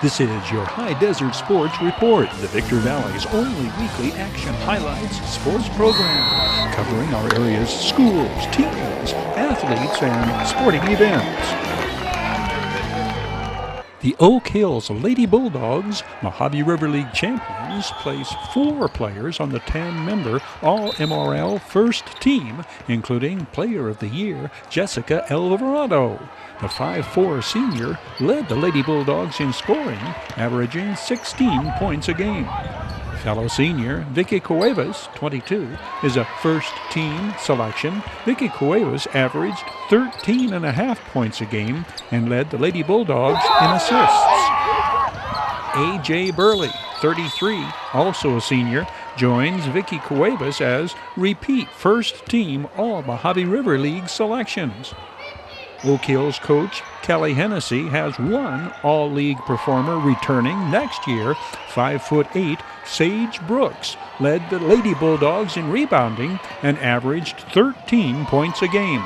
This is your High Desert Sports Report, the Victor Valley's only weekly action highlights sports program, covering our area's schools, teams, athletes, and sporting events. The Oak Hills Lady Bulldogs, Mojave River League champions, place 4 players on the 10-member All-MRL first team, including Player of the Year Jessica Alvarado. The 5'4" senior led the Lady Bulldogs in scoring, averaging 16 points a game. Fellow senior Vicky Cuevas, 22, is a first-team selection. Vicky Cuevas averaged 13.5 points a game and led the Lady Bulldogs in assists. A.J. Burley, 33, also a senior, joins Vicky Cuevas as repeat first-team All-Mojave River League selections. Oak Hills coach Kelly Hennessy has one All-League performer returning next year. 5'8" Sage Brooks led the Lady Bulldogs in rebounding and averaged 13 points a game.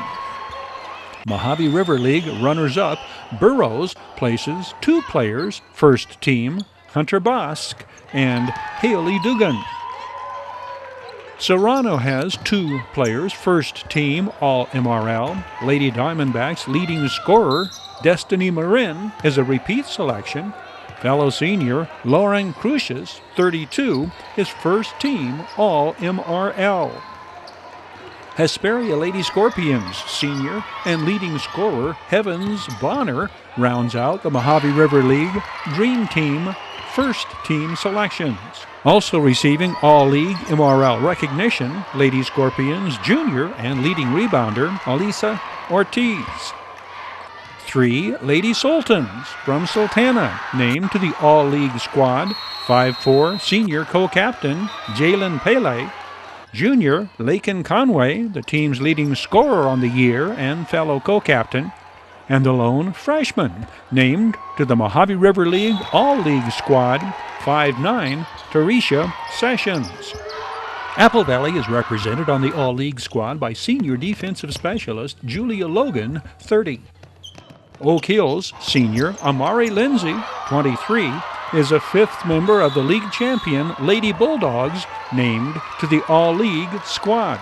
Mojave River League runners-up Burroughs places 2 players first team, Hunter Bosk and Haley Dugan. Serrano has 2 players first team All-MRL. Lady Diamondbacks leading scorer Destiny Marin is a repeat selection. Fellow senior Lauren Crucius, 32, is first team All-MRL. Hesperia Lady Scorpions senior and leading scorer Heavens Bonner rounds out the Mojave River League Dream Team first team selections. Also receiving All-League MRL recognition, Lady Scorpions junior and leading rebounder Alisa Ortiz. 3 Lady Sultans from Sultana named to the All-League squad. 5'4" senior co-captain Jalen Pele. Junior Laken Conway, the team's leading scorer on the year and fellow co-captain. And the lone freshman named to the Mojave River League All-League squad, 5'9", Tarisha Sessions. Apple Valley is represented on the All-League squad by senior defensive specialist Julia Logan, 30. Oak Hills senior Amari Lindsay, 23, is a 5th member of the league champion Lady Bulldogs, named to the All-League squad.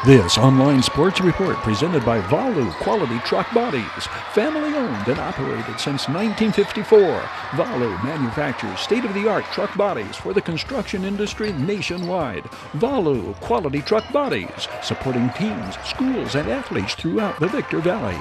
This online sports report presented by Valu Quality Truck Bodies, family owned and operated since 1954. Valu manufactures state-of-the-art truck bodies for the construction industry nationwide. Valu Quality Truck Bodies, supporting teams, schools, and athletes throughout the Victor Valley.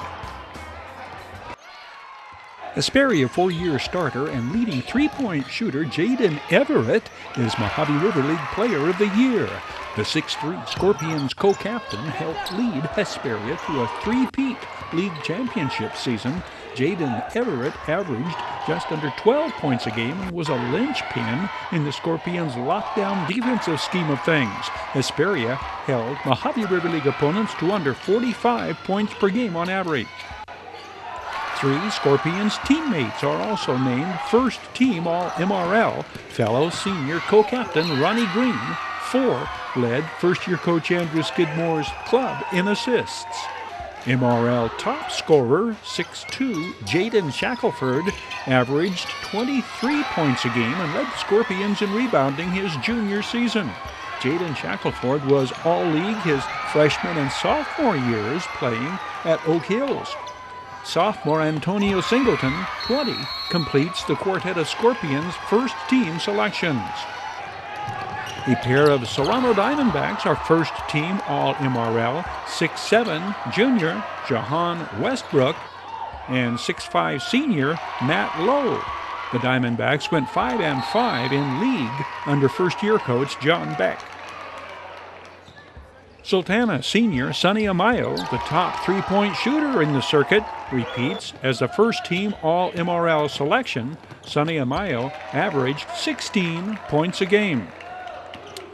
Hesperia 4-year starter and leading 3-point shooter Jaden Everett is Mojave River League Player of the Year. The 6'3" Scorpions co-captain helped lead Hesperia to a 3-peat league championship season. Jaden Everett averaged just under 12 points a game and was a linchpin in the Scorpions' lockdown defensive scheme of things. Hesperia held Mojave River League opponents to under 45 points per game on average. 3 Scorpions teammates are also named first team All-MRL. Fellow senior co-captain Ronnie Green, 4, led first-year coach Andrew Skidmore's club in assists. MRL top scorer 6'2" Jaden Shackelford averaged 23 points a game and led the Scorpions in rebounding his junior season. Jaden Shackelford was All-League his freshman and sophomore years playing at Oak Hills. Sophomore Antonio Singleton, 20, completes the quartet of Scorpions' first-team selections. A pair of Serrano Diamondbacks are first-team All-MRL, 6'7" junior Jahan Westbrook and 6'5" senior Matt Lowe. The Diamondbacks went 5-5 in league under first-year coach John Beck. Sultana senior Sonny Amayo, the top 3-point shooter in the circuit, repeats as a first-team All-MRL selection. Sonny Amayo averaged 16 points a game.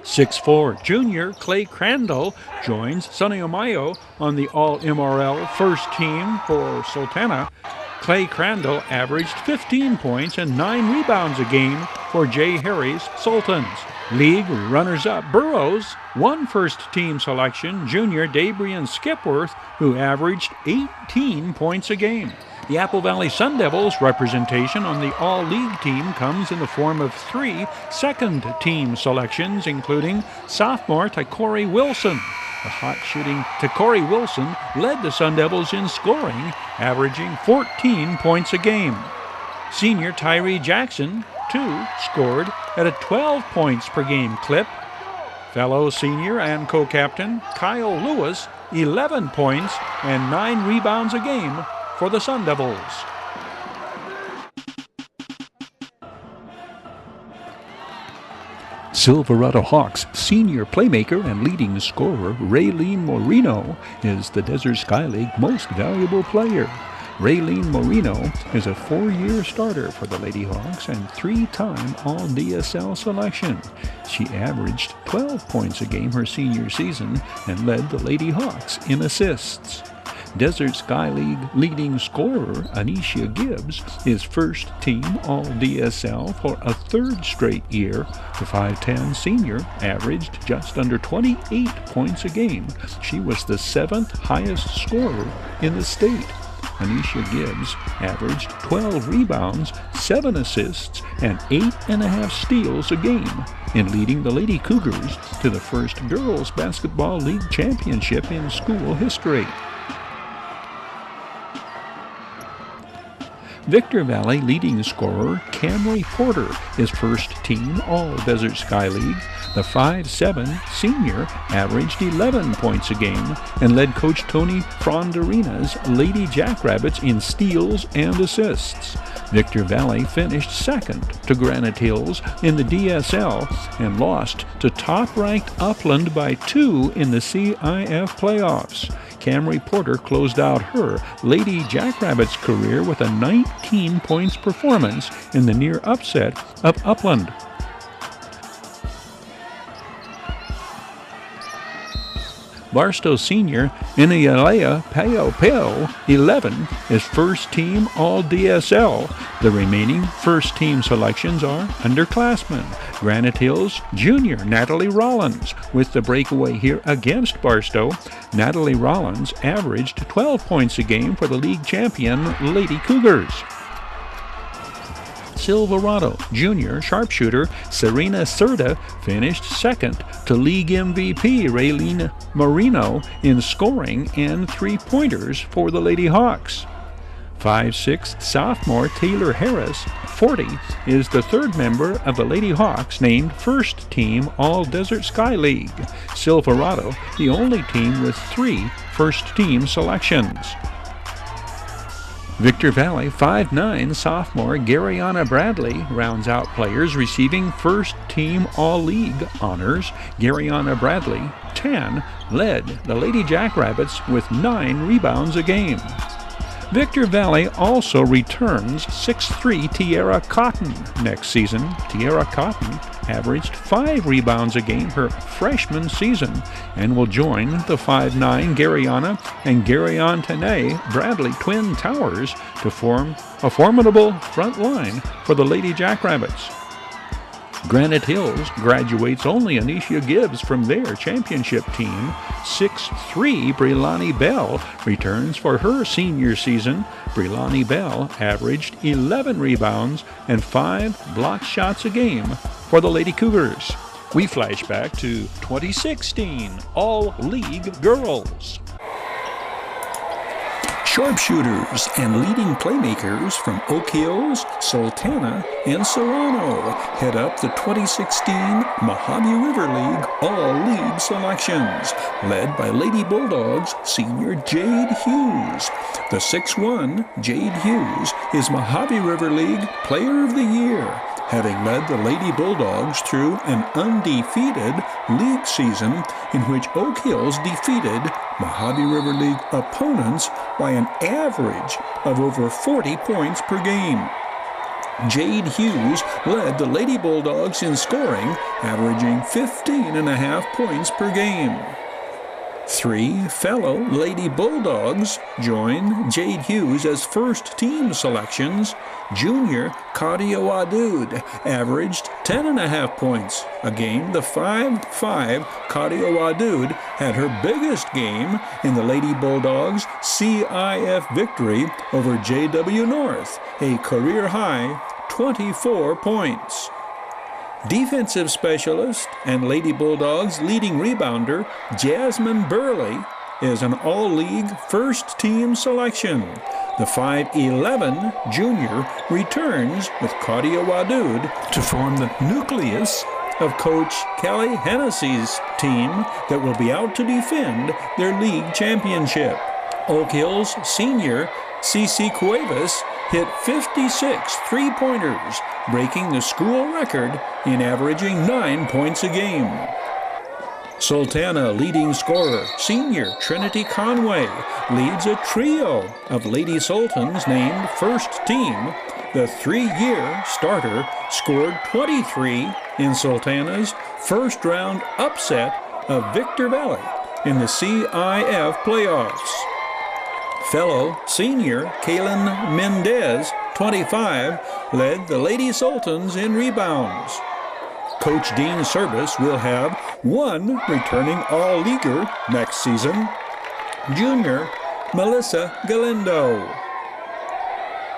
6'4" junior Clay Crandall joins Sonny Amayo on the All-MRL first team for Sultana. Clay Crandall averaged 15 points and 9 rebounds a game for Jay Harry's Sultans. League runners-up Burroughs won first-team selection junior Dabrian Skipworth, who averaged 18 points a game. The Apple Valley Sun Devils representation on the All-League team comes in the form of 3 second-team selections, including sophomore Tycori Wilson. The hot-shooting Tycori Wilson led the Sun Devils in scoring, averaging 14 points a game. Senior Tyree Jackson, too, scored at a 12 points per game clip. Fellow senior and co-captain Kyle Lewis, 11 points and 9 rebounds a game for the Sun Devils. Silverado Hawks senior playmaker and leading scorer Raylene Moreno is the Desert Sky League most valuable player. Raylene Moreno is a 4-year starter for the Lady Hawks and 3-time All-DSL selection. She averaged 12 points a game her senior season and led the Lady Hawks in assists. Desert Sky League leading scorer Anisha Gibbs is first-team All-DSL for a 3rd straight year. The 5'10 senior averaged just under 28 points a game. She was the 7th highest scorer in the state. Anisha Gibbs averaged 12 rebounds, 7 assists, and 8.5 steals a game in leading the Lady Cougars to the first Girls Basketball League championship in school history. Victor Valley leading scorer Camry Porter is first-team All-Desert Sky League. The 5'7 senior averaged 11 points a game and led Coach Tony Fronderina's Lady Jackrabbits in steals and assists. Victor Valley finished second to Granite Hills in the DSL and lost to top-ranked Upland by 2 in the CIF playoffs. Camry Porter closed out her Lady Jackrabbits career with a 19 points performance in the near upset of Upland. Barstow senior Inayalea Peo 11 is first-team All-DSL. The remaining first-team selections are underclassmen. Granite Hills junior Natalie Rollins with the breakaway here against Barstow. Natalie Rollins averaged 12 points a game for the league champion Lady Cougars. Silverado junior sharpshooter Serena Serta finished second to league MVP Raylene Moreno in scoring and 3-pointers for the Lady Hawks. 5'6 sophomore Taylor Harris, 40, is the 3rd member of the Lady Hawks named first team All-Desert Sky League. Silverado, the only team with 3 first-team selections. Victor Valley 5'9 sophomore Garyana Bradley rounds out players receiving first-team All-League honors. Garyana Bradley, 10, led the Lady Jackrabbits with 9 rebounds a game. Victor Valley also returns 6'3 Tiara Cotton next season. Tiara Cotton averaged 5 rebounds a game her freshman season and will join the 5'9 Garyana and Garyantane Bradley Twin Towers to form a formidable front line for the Lady Jackrabbits. Granite Hills graduates only Anisha Gibbs from their championship team. 6'3 Brilani Bell returns for her senior season. Brilani Bell averaged 11 rebounds and 5 block shots a game for the Lady Cougars. We flash back to 2016 All-League Girls. Sharpshooters and leading playmakers from Oak Hills, Sultana, and Serrano head up the 2016 Mojave River League All-League selections, led by Lady Bulldogs senior Jade Hughes. The 6'1 Jade Hughes is Mojave River League Player of the Year, having led the Lady Bulldogs through an undefeated league season in which Oak Hills defeated Mojave River League opponents by an average of over 40 points per game. Jade Hughes led the Lady Bulldogs in scoring, averaging 15.5 points per game. 3 fellow Lady Bulldogs join Jade Hughes as first-team selections. Junior Kadia Wadud averaged 10.5 points a game. The 5'5" Kadia Wadud had her biggest game in the Lady Bulldogs' CIF victory over JW North, a career-high 24 points. Defensive specialist and Lady Bulldogs leading rebounder Jasmine Burley is an all-league first-team selection. The 5'11" junior returns with Kadia Wadud to form the nucleus of Coach Kelly Hennessy's team that will be out to defend their league championship. Oak Hill's senior Cece Cuevas hit 56 three-pointers, breaking the school record in averaging 9 points a game. Sultana leading scorer, senior Trinity Conway, leads a trio of Lady Sultans named first team. The 3-year starter scored 23 in Sultana's first-round upset of Victor Valley in the CIF playoffs. Fellow senior Kaylin Mendez, 25, led the Lady Sultans in rebounds. Coach Dean Service will have one returning all-leaguer next season, junior Melissa Galindo.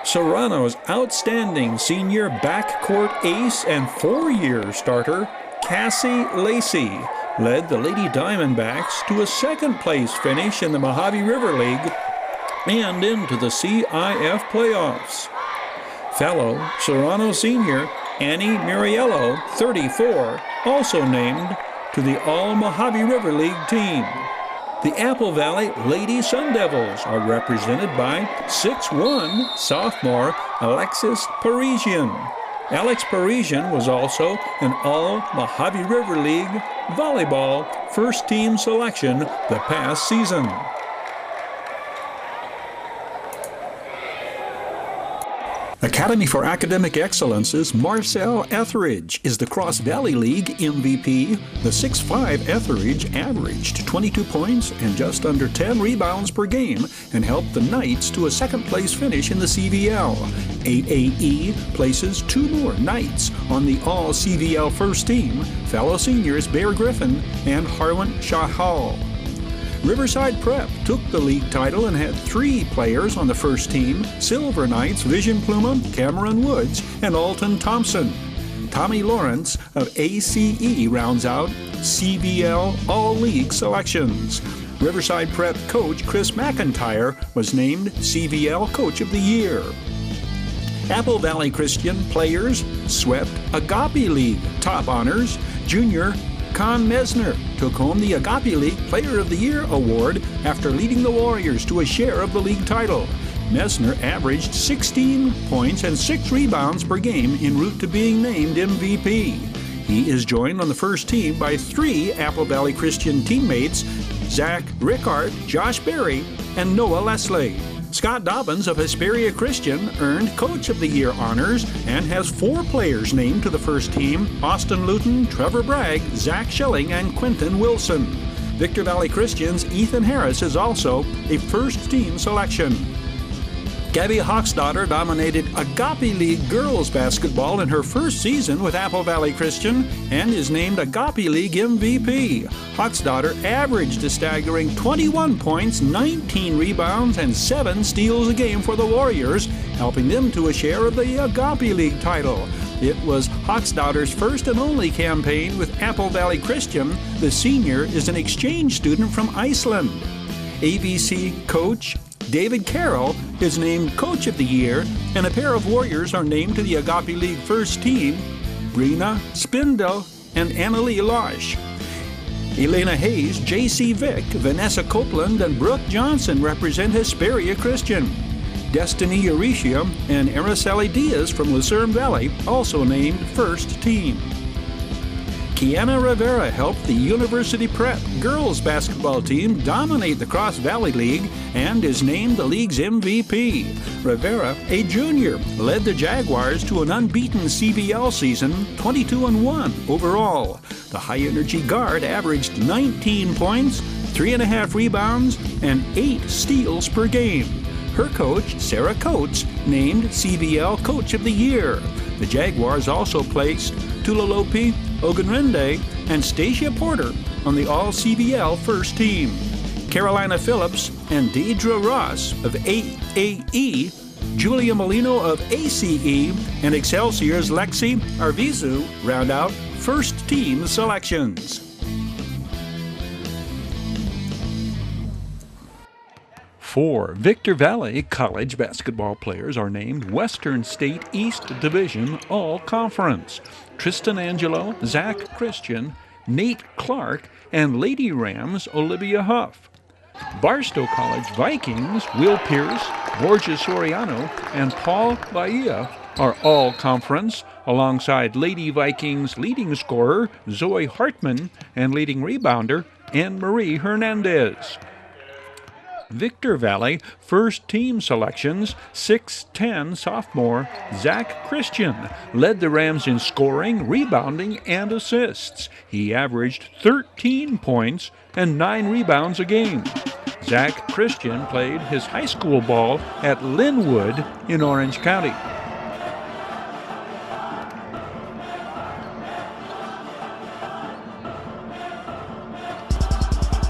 Serrano's outstanding senior backcourt ace and 4-year starter, Cassie Lacey, led the Lady Diamondbacks to a second-place finish in the Mojave River League and into the CIF playoffs. Fellow Serrano senior Annie Muriello, 34, also named to the All-Mojave River League team. The Apple Valley Lady Sun Devils are represented by 6'1" sophomore Alexis Parisian. Alex Parisian was also an All-Mojave River League volleyball first-team selection the past season. Academy for Academic Excellence's Marcel Etheridge is the Cross Valley League MVP. The 6'5" Etheridge averaged 22 points and just under 10 rebounds per game and helped the Knights to a second-place finish in the CVL. 8AE places 2 more Knights on the All-CVL first team, fellow seniors Bear Griffin and Harwin Shahal. Riverside Prep took the league title and had 3 players on the first team: Silver Knights Vision Pluma, Cameron Woods, and Alton Thompson. Tommy Lawrence of ACE rounds out CVL All-League selections. Riverside Prep coach Chris McIntyre was named CVL Coach of the Year. Apple Valley Christian players swept Agape League top honors. Junior Con Mesner took home the Agape League Player of the Year award after leading the Warriors to a share of the league title. Mesner averaged 16 points and 6 rebounds per game en route to being named MVP. He is joined on the first team by 3 Apple Valley Christian teammates, Zach Rickard, Josh Berry, and Noah Leslie. Scott Dobbins of Hesperia Christian earned Coach of the Year honors and has 4 players named to the first team: Austin Luton, Trevor Bragg, Zach Schilling, and Quentin Wilson. Victor Valley Christian's Ethan Harris is also a first-team selection. Gabby Hochsdotter dominated Agape League girls basketball in her first season with Apple Valley Christian and is named Agape League MVP. Hochsdotter averaged a staggering 21 points, 19 rebounds, and 7 steals a game for the Warriors, helping them to a share of the Agape League title. It was Hochsdotter's first and only campaign with Apple Valley Christian. The senior is an exchange student from Iceland. ABC coach David Carroll is named Coach of the Year, and a pair of Warriors are named to the Agape League first team: Brina Spindle and Annalie Losh. Elena Hayes, J.C. Vick, Vanessa Copeland, and Brooke Johnson represent Hesperia Christian. Destiny Euricia and Araceli Diaz from Lucerne Valley also named first team. Kiana Rivera helped the University Prep girls basketball team dominate the Cross Valley League and is named the league's MVP. Rivera, a junior, led the Jaguars to an unbeaten CVL season, 22-1 overall. The high-energy guard averaged 19 points, 3.5 rebounds, and 8 steals per game. Her coach, Sarah Coates, named CBL Coach of the Year. The Jaguars also placed Tulalope Ogunrende and Stacia Porter on the All-CBL first team. Carolina Phillips and Deidre Ross of AAE, Julia Molino of ACE, and Excelsior's Lexi Arvizu round out first team selections. 4 Victor Valley College basketball players are named Western State East Division All-Conference. Tristan Angelo, Zach Christian, Nate Clark, and Lady Rams Olivia Huff. Barstow College Vikings Will Pierce, Borja Soriano, and Paul Bahia are All-Conference, alongside Lady Vikings leading scorer Zoe Hartman and leading rebounder Anne-Marie Hernandez. Victor Valley first team selections: 6'10" sophomore Zach Christian led the Rams in scoring, rebounding, and assists. He averaged 13 points and 9 rebounds a game. Zach Christian played his high school ball at Linwood in Orange County.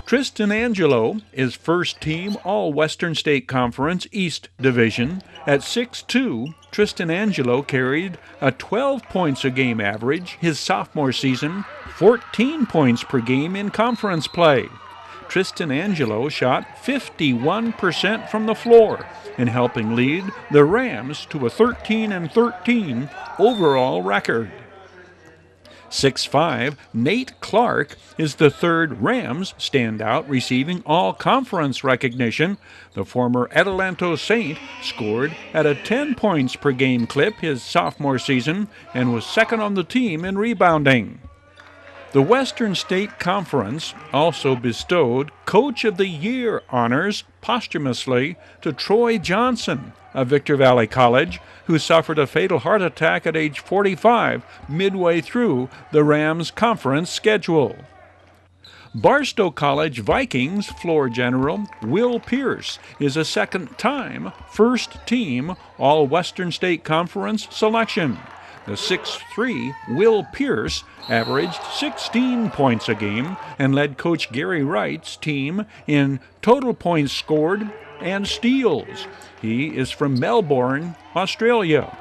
Tristan Angelo is first team All-Western State Conference East Division. At 6'2", Tristan Angelo carried a 12 points a game average his sophomore season, 14 points per game in conference play. Tristan Angelo shot 51% from the floor in helping lead the Rams to a 13-13 overall record. 6'5", Nate Clark is the third Rams standout, receiving all-conference recognition. The former Adelanto Saint scored at a 10 points per game clip his sophomore season and was second on the team in rebounding. The Western State Conference also bestowed Coach of the Year honors posthumously to Troy Johnson of Victor Valley College, who suffered a fatal heart attack at age 45 midway through the Rams' conference schedule. Barstow College Vikings floor general Will Pierce is a second-time first-team All-Western State Conference selection. The 6'3" Will Pierce averaged 16 points a game and led Coach Gary Wright's team in total points scored and steals. He is from Melbourne, Australia.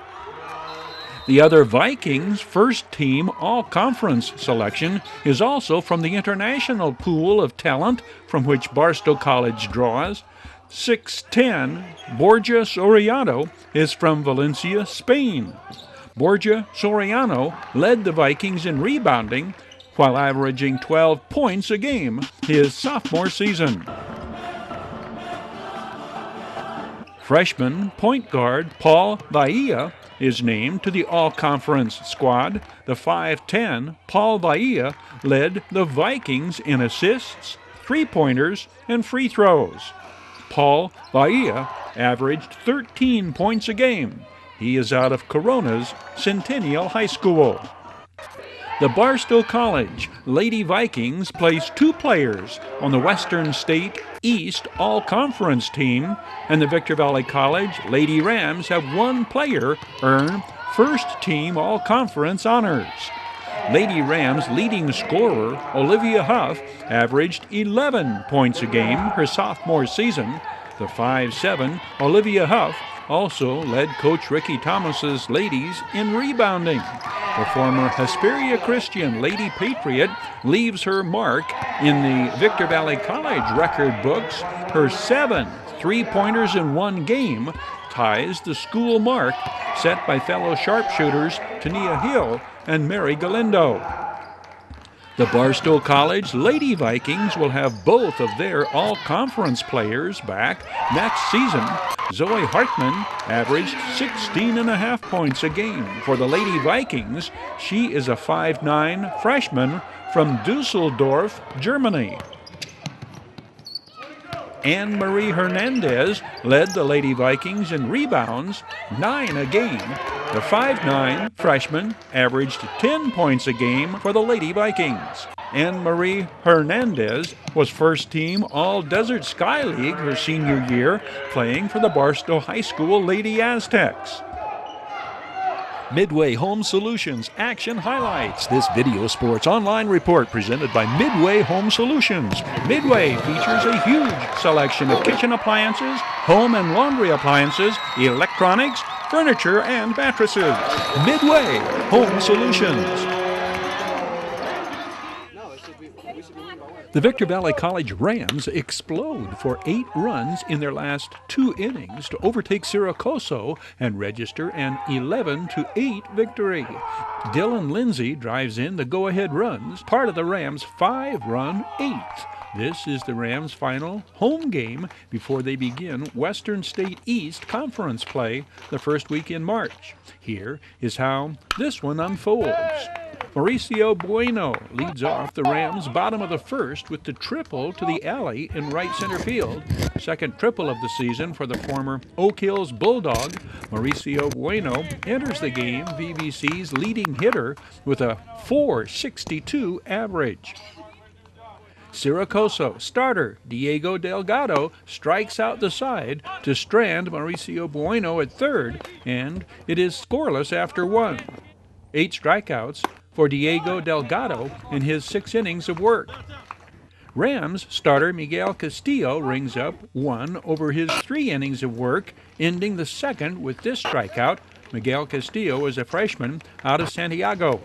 The other Vikings first-team All-Conference selection is also from the international pool of talent from which Barstow College draws. 6'10", Borja Soriano is from Valencia, Spain. Borja Soriano led the Vikings in rebounding while averaging 12 points a game his sophomore season. Freshman point guard Paul Bahia is named to the All-Conference squad. The 5'10" Paul Bahia led the Vikings in assists, three-pointers, and free throws. Paul Bahia averaged 13 points a game. He is out of Corona's Centennial High School. The Barstow College Lady Vikings placed 2 players on the Western State East All-Conference team, and the Victor Valley College Lady Rams have 1 player earn first-team All-Conference honors. Lady Rams leading scorer Olivia Huff averaged 11 points a game her sophomore season. The 5'7" Olivia Huff also led Coach Ricky Thomas's ladies in rebounding. The former Hesperia Christian Lady Patriot leaves her mark in the Victor Valley College record books. Her 7 three-pointers in one game ties the school mark set by fellow sharpshooters Tania Hill and Mary Galindo. The Barstow College Lady Vikings will have both of their all-conference players back next season. Zoe Hartman averaged 16.5 points a game for the Lady Vikings. She is a 5'9" freshman from Dusseldorf, Germany. Anne-Marie Hernandez led the Lady Vikings in rebounds, 9 a game. The 5'9" freshman averaged 10 points a game for the Lady Vikings. Anne-Marie Hernandez was first team All-Desert Sky League her senior year, playing for the Barstow High School Lady Aztecs. Midway Home Solutions Action Highlights. This video sports online report presented by Midway Home Solutions. Midway features a huge selection of kitchen appliances, home and laundry appliances, electronics, furniture, and mattresses. Midway Home Solutions. The Victor Valley College Rams explode for 8 runs in their last 2 innings to overtake Siracoso and register an 11-8 victory. Dylan Lindsay drives in the go-ahead runs, part of the Rams' 5-run 8th. This is the Rams' final home game before they begin Western State East Conference play the first week in March. Here is how this one unfolds. Mauricio Bueno leads off the Rams' bottom of the first with the triple to the alley in right center field. Second triple of the season for the former Oak Hills Bulldog. Mauricio Bueno enters the game VVC's leading hitter with a .462 average. Siracoso starter Diego Delgado strikes out the side to strand Mauricio Bueno at third, and it is scoreless after 1. 8 strikeouts for Diego Delgado in his 6 innings of work. Rams starter Miguel Castillo rings up 1 over his 3 innings of work, ending the second with this strikeout. Miguel Castillo is a freshman out of Santiago.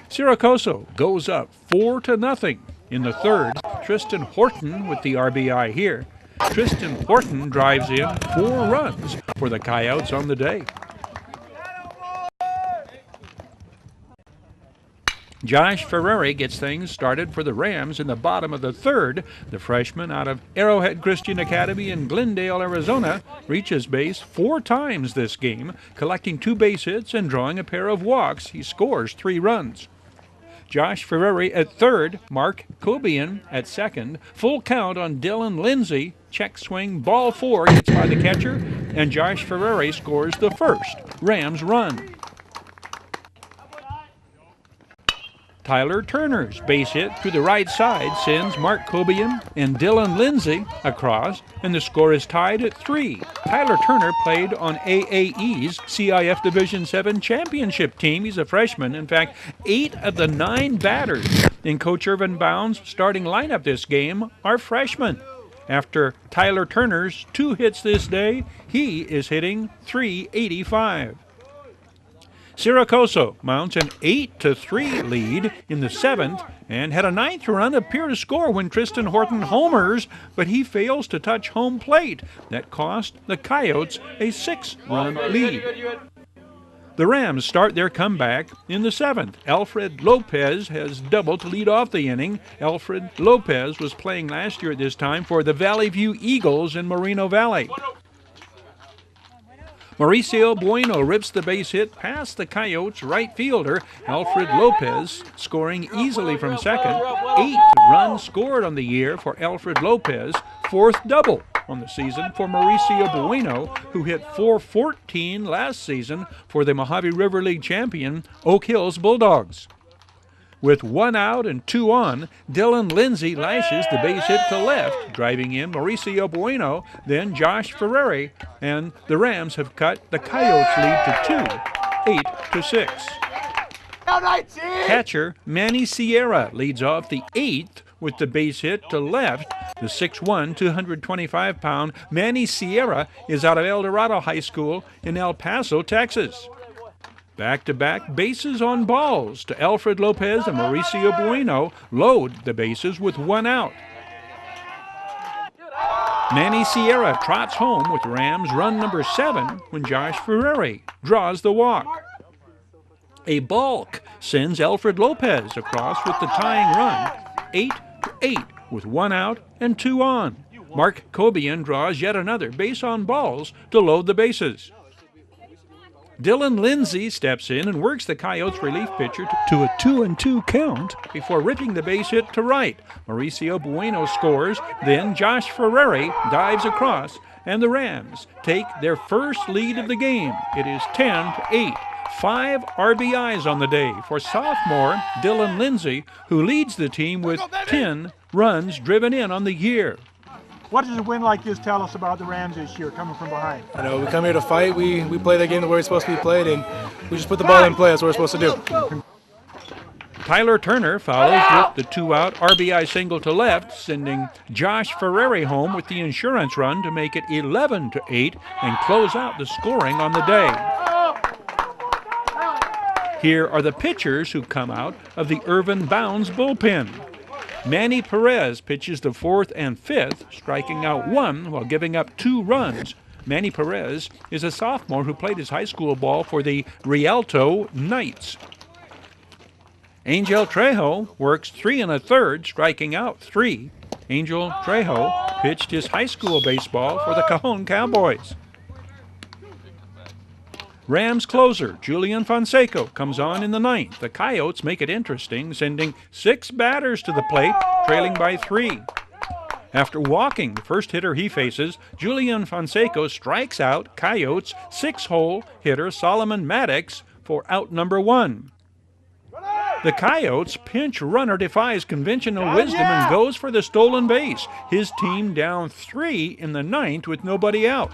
Siracoso goes up 4-0 in the third. Tristan Horton with the RBI here. Tristan Horton drives in 4 runs for the Coyotes on the day. Josh Ferrari gets things started for the Rams in the bottom of the third. The freshman out of Arrowhead Christian Academy in Glendale, Arizona, reaches base 4 times this game, collecting 2 base hits and drawing a pair of walks. He scores 3 runs. Josh Ferrari at third, Mark Cobian at second. Full count on Dylan Lindsay. Check swing, ball 4 gets by the catcher, and Josh Ferrari scores the first Rams run. Tyler Turner's base hit to the right side sends Mark Cobian and Dylan Lindsay across, and the score is tied at 3. Tyler Turner played on AAE's CIF Division 7 championship team. He's a freshman. In fact, 8 of the 9 batters in Coach Irvin Bound's starting lineup this game are freshmen. After Tyler Turner's 2 hits this day, he is hitting .385. Siracoso mounts an 8-3 lead in the 7th and had a 9th run appear to score when Tristan Horton homers, but he fails to touch home plate. That cost the Coyotes a 6-run lead. The Rams start their comeback in the 7th. Alfred Lopez has doubled to lead off the inning. Alfred Lopez was playing last year at this time for the Valley View Eagles in Moreno Valley. Mauricio Bueno rips the base hit past the Coyotes' right fielder, Alfred Lopez, scoring easily from second. 8 runs scored on the year for Alfred Lopez, 4th double on the season for Mauricio Bueno, who hit .414 last season for the Mojave River League champion Oak Hills Bulldogs. With 1 out and 2 on, Dylan Lindsay lashes the base hit to left, driving in Mauricio Bueno, then Josh Ferrari, and the Rams have cut the Coyotes' lead to 2, 8-6. Catcher Manny Sierra leads off the 8th with the base hit to left. The 6'1", 225-pound Manny Sierra is out of El Dorado High School in El Paso, Texas. Back-to-back bases on balls to Alfred Lopez and Mauricio Bueno load the bases with 1 out. Manny Sierra trots home with Rams run number 7 when Josh Ferrari draws the walk. A balk sends Alfred Lopez across with the tying run, 8-8 with 1 out and 2 on. Mark Cobian draws yet another base on balls to load the bases. Dylan Lindsay steps in and works the Coyotes' relief pitcher to a 2-2 count before ripping the base hit to right. Mauricio Bueno scores, then Josh Ferrari dives across, and the Rams take their first lead of the game. It is 10-8. 5 RBIs on the day for sophomore Dylan Lindsay, who leads the team with 10 runs driven in on the year. What does a win like this tell us about the Rams this year, coming from behind? I know we come here to fight. We play the game the way it's supposed to be played, and we just put the ball in play. That's what we're supposed to do. Tyler Turner follows with the 2-out RBI single to left, sending Josh Ferrari home with the insurance run to make it 11-8 and close out the scoring on the day. Here are the pitchers who come out of the Irvin Bounds bullpen. Manny Perez pitches the 4th and 5th, striking out 1 while giving up 2 runs. Manny Perez is a sophomore who played his high school ball for the Rialto Knights. Angel Trejo works 3 1/3, striking out 3. Angel Trejo pitched his high school baseball for the Cajon Cowboys. Rams closer Julian Fonseca comes on in the 9th. The Coyotes make it interesting, sending 6 batters to the plate, trailing by 3. After walking the first hitter he faces, Julian Fonseca strikes out Coyotes 6-hole hitter Solomon Maddox for out number 1. The Coyotes' pinch runner defies conventional wisdom and goes for the stolen base. His team down 3 in the 9th with nobody out.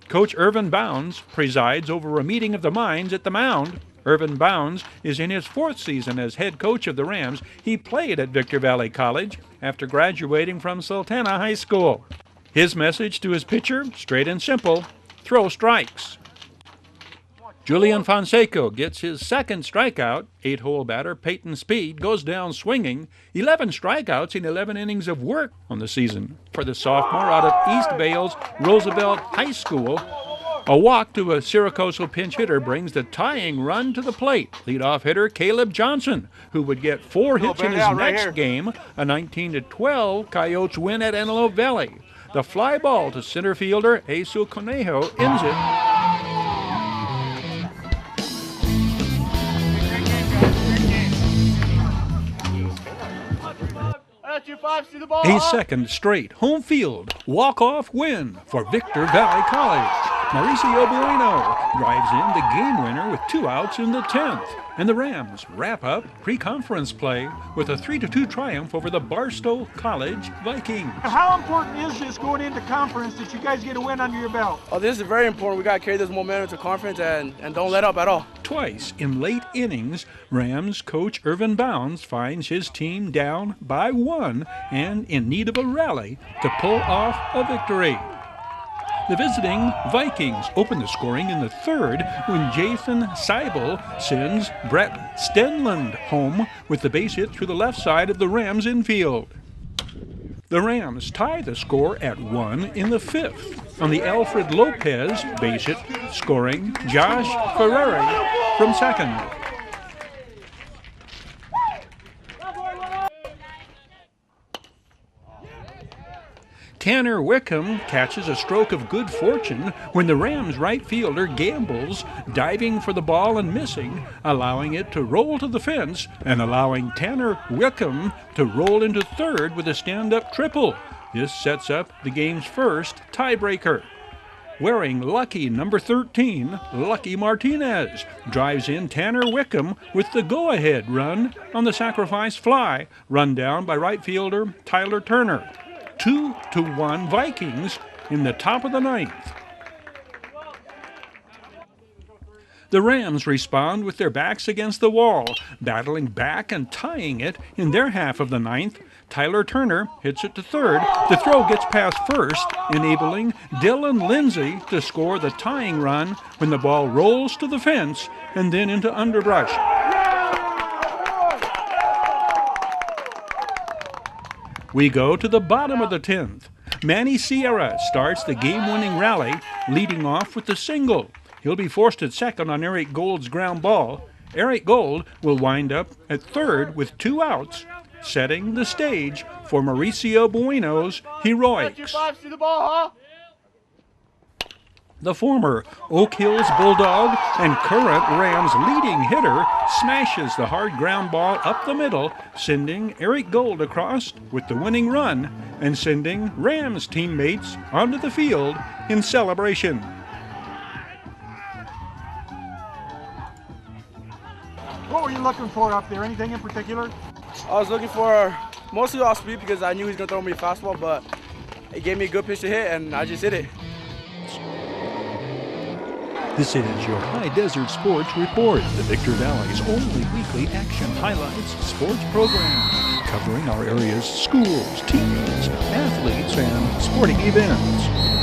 Coach Irvin Bounds presides over a meeting of the minds at the mound. Irvin Bounds is in his 4th season as head coach of the Rams. He played at Victor Valley College after graduating from Sultana High School. His message to his pitcher, straight and simple: throw strikes. Julian Fonseca gets his 2nd strikeout. 8-hole batter Peyton Speed goes down swinging. 11 strikeouts in 11 innings of work on the season for the sophomore out of East Vale's Roosevelt High School. A walk to a Siracoso pinch hitter brings the tying run to the plate. Leadoff hitter Caleb Johnson, who would get 4 hits in his next game. A 19-12 Coyotes win at Antelope Valley. The fly ball to center fielder Jesus Conejo ends it. A 2nd straight home field walk-off win for Victor Valley College. Mauricio Bueno drives in the game winner with 2 outs in the 10th. And the Rams wrap up pre-conference play with a 3-2 triumph over the Barstow College Vikings. How important is this going into conference that you guys get a win under your belt? Oh, this is very important. We got to carry this momentum to conference and don't let up at all. Twice in late innings, Rams coach Irvin Bounds finds his team down by 1 and in need of a rally to pull off a victory. The visiting Vikings open the scoring in the 3rd when Jathan Seibel sends Brett Stenland home with the base hit through the left side of the Rams infield. The Rams tie the score at 1 in the 5th on the Alfred Lopez base hit, scoring Josh Ferrari from 2nd. Tanner Wickham catches a stroke of good fortune when the Rams right fielder gambles, diving for the ball and missing, allowing it to roll to the fence and allowing Tanner Wickham to roll into 3rd with a stand-up triple. This sets up the game's first tiebreaker. Wearing lucky number 13, Lucky Martinez drives in Tanner Wickham with the go-ahead run on the sacrifice fly, run down by right fielder Tyler Turner. 2-1 Vikings in the top of the 9th. The Rams respond with their backs against the wall, battling back and tying it in their half of the 9th. Tyler Turner hits it to 3rd. The throw gets past 1st, enabling Dylan Lindsay to score the tying run when the ball rolls to the fence and then into underbrush. We go to the bottom of the 10th. Manny Sierra starts the game-winning rally, leading off with the single. He'll be forced at 2nd on Eric Gold's ground ball. Eric Gold will wind up at 3rd with 2 outs, setting the stage for Mauricio Bueno's heroics. The former Oak Hills Bulldog and current Rams leading hitter smashes the hard ground ball up the middle, sending Eric Gold across with the winning run and sending Rams teammates onto the field in celebration. What were you looking for up there? Anything in particular? I was looking for mostly off speed because I knew he was going to throw me a fastball, but he gave me a good pitch to hit, and I just hit it. This is your High Desert Sports Report, the Victor Valley's only weekly action highlights sports program, covering our area's schools, teams, athletes, and sporting events.